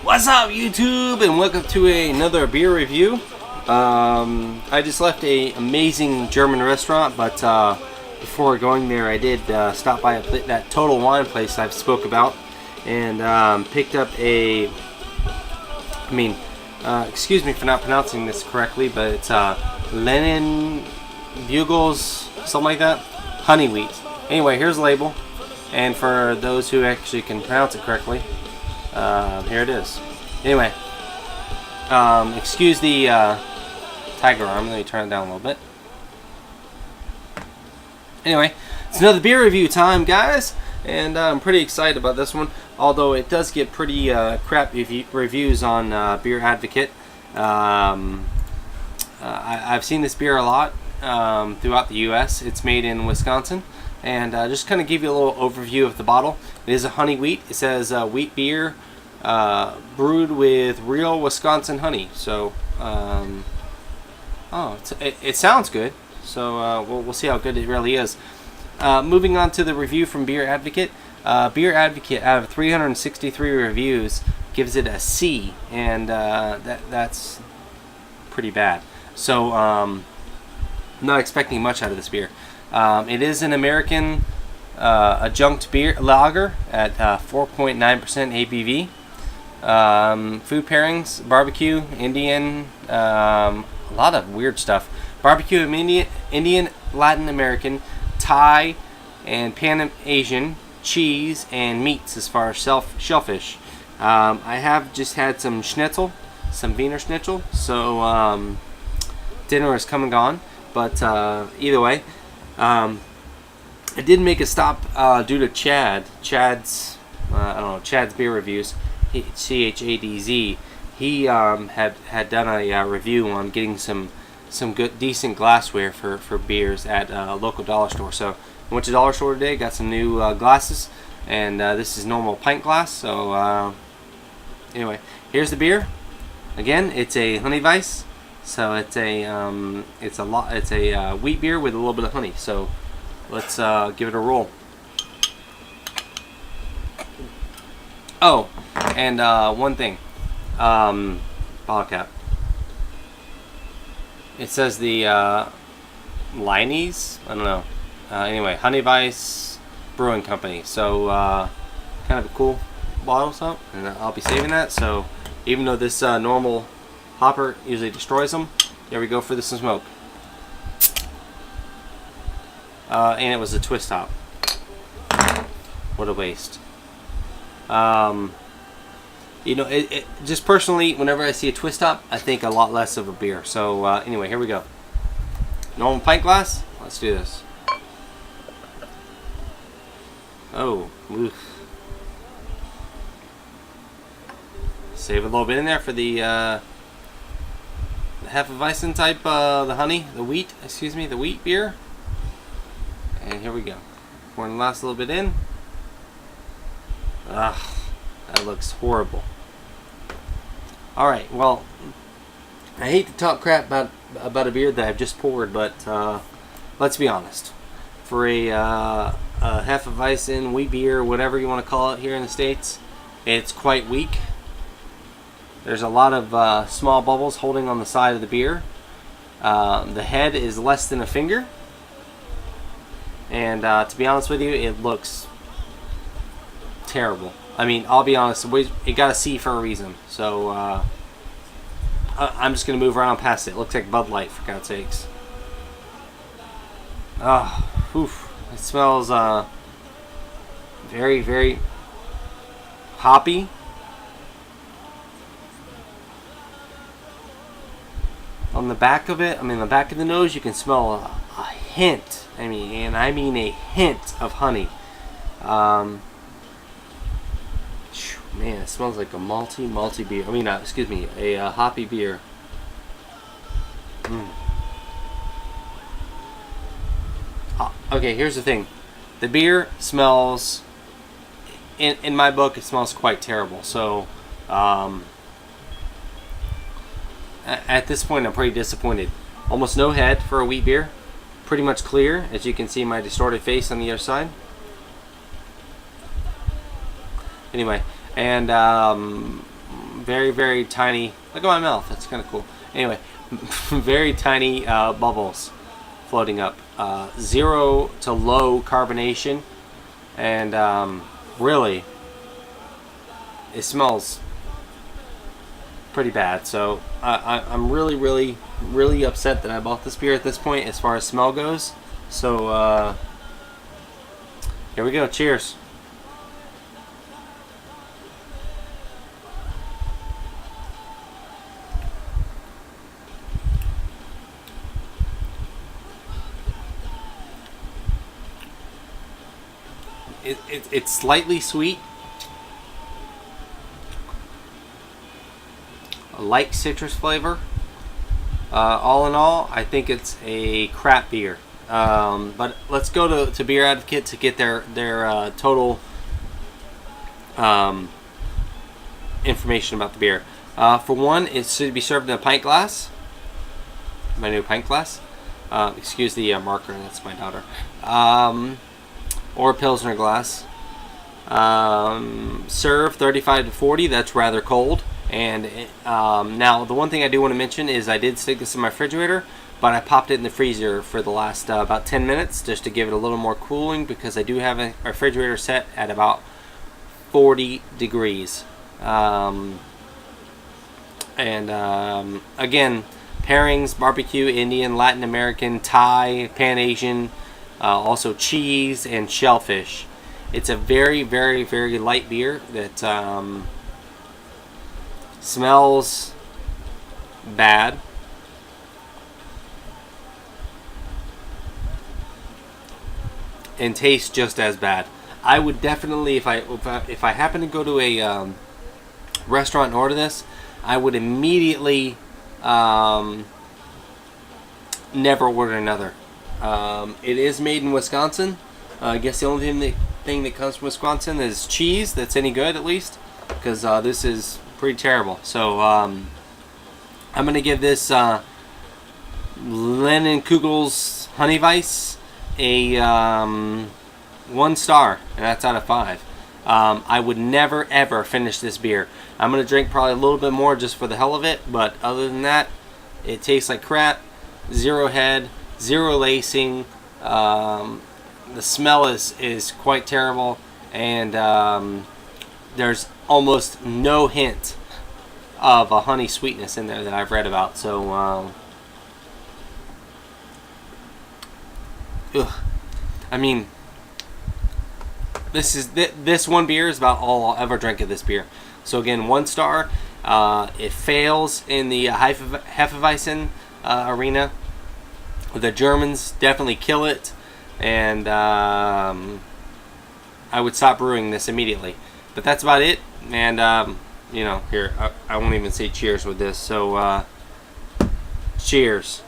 What's up, YouTube, and welcome to another beer review. I just left an amazing German restaurant, but before going there, I did stop by that Total Wine place I've spoke about, and picked up a. Excuse me for not pronouncing this correctly, but it's Leinenkugels, something like that, honey wheat. Anyway, here's the label, and for those who actually can pronounce it correctly. Here it is. Anyway, excuse the tiger arm. Let me turn it down a little bit. Anyway, it's another beer review time, guys, and I'm pretty excited about this one. Although it does get pretty crap reviews on Beer Advocate. I've seen this beer a lot throughout the U.S. It's made in Wisconsin. And just kind of give you a little overview of the bottle. It is a honey wheat. It says wheat beer brewed with real Wisconsin honey. So, it sounds good. So we'll see how good it really is. Moving on to the review from Beer Advocate. Beer Advocate, out of 363 reviews, gives it a C, and that's pretty bad. So, I'm not expecting much out of this beer. It is an American adjunct beer lager at 4.9% ABV. Food pairings: barbecue, Indian, a lot of weird stuff. Barbecue, Indian, Latin American, Thai, and Pan Asian, cheese, and meats as far as shellfish. I have just had some schnitzel, some Wiener Schnitzel, so dinner is come and gone. But either way. I did make a stop due to Chad's beer reviews. CHADZ. He had done a review on getting some good decent glassware for beers at a local dollar store. So I went to the dollar store today, got some new glasses, and this is normal pint glass. So anyway, here's the beer. Again, it's a honey Weiss. So it's a wheat beer with a little bit of honey. So let's give it a roll. Oh, and one thing, bottle cap. It says the Leinenkugel. I don't know. Anyway, Honey Weiss Brewing Company. So kind of a cool bottle, so, and I'll be saving that. So even though this normal hopper usually destroys them, here we go for this smoke. And it was a twist top. What a waste. It just personally, whenever I see a twist top, I think a lot less of a beer. So anyway, here we go. Normal pint glass. Let's do this. Oh, oof. Save a little bit in there for the Hefeweizen type, the wheat beer. And here we go. Pouring the last little bit in. Ugh, that looks horrible. Alright, well, I hate to talk crap about a beer that I've just poured, but let's be honest. For a Hefeweizen wheat beer, whatever you want to call it here in the States, it's quite weak. There's a lot of small bubbles holding on the side of the beer. The head is less than a finger. And to be honest with you, it looks terrible. I mean, I'll be honest, it got a C for a reason. So I'm just going to move around past it. It looks like Bud Light, for God's sakes. It smells very, very hoppy. On the back of it, the back of the nose, you can smell a hint. I mean a hint of honey. Man, it smells like a malty beer. A hoppy beer. Okay, here's the thing. The beer smells, in my book, it smells quite terrible. So, at this point, I'm pretty disappointed. Almost no head for a wheat beer. Pretty much clear, as you can see my distorted face on the other side. Anyway, and very, very tiny. Look at my mouth. That's kind of cool. Anyway, very tiny bubbles floating up. 0 to low carbonation, and really, it smells pretty bad. So I'm really, really, really upset that I bought this beer at this point as far as smell goes. So here we go. Cheers. It's slightly sweet, a light citrus flavor. All in all, I think it's a crap beer. But let's go to Beer Advocate to get their total information about the beer. For one, it should be served in a pint glass. My new pint glass. Excuse the marker, that's my daughter. Or a Pilsner glass. Serve 35 to 40, that's rather cold. And now the one thing I do want to mention is I did stick this in my refrigerator, but I popped it in the freezer for the last about 10 minutes just to give it a little more cooling, because I do have a refrigerator set at about 40 degrees. Again, pairings: barbecue, Indian, Latin American, Thai, Pan Asian, also cheese and shellfish. It's a very, very, very light beer that smells bad. And tastes just as bad. I would definitely, if I happen to go to a restaurant and order this, I would immediately never order another. It is made in Wisconsin. I guess the only thing that comes from Wisconsin is cheese that's any good, at least, because this is pretty terrible. So I'm gonna give this Leinenkugels Honey Weiss a 1 star, and that's out of 5. I would never ever finish this beer. I'm gonna drink probably a little bit more just for the hell of it, but other than that, it tastes like crap. 0 head, 0 lacing. The smell is quite terrible, and there's almost no hint of a honey sweetness in there that I've read about. So I mean, this one beer is about all I'll ever drink of this beer. So again, 1 star. It fails in the Hefeweizen arena. The Germans definitely kill it, and I would stop brewing this immediately. But that's about it. And you know, here I won't even say cheers with this. So cheers.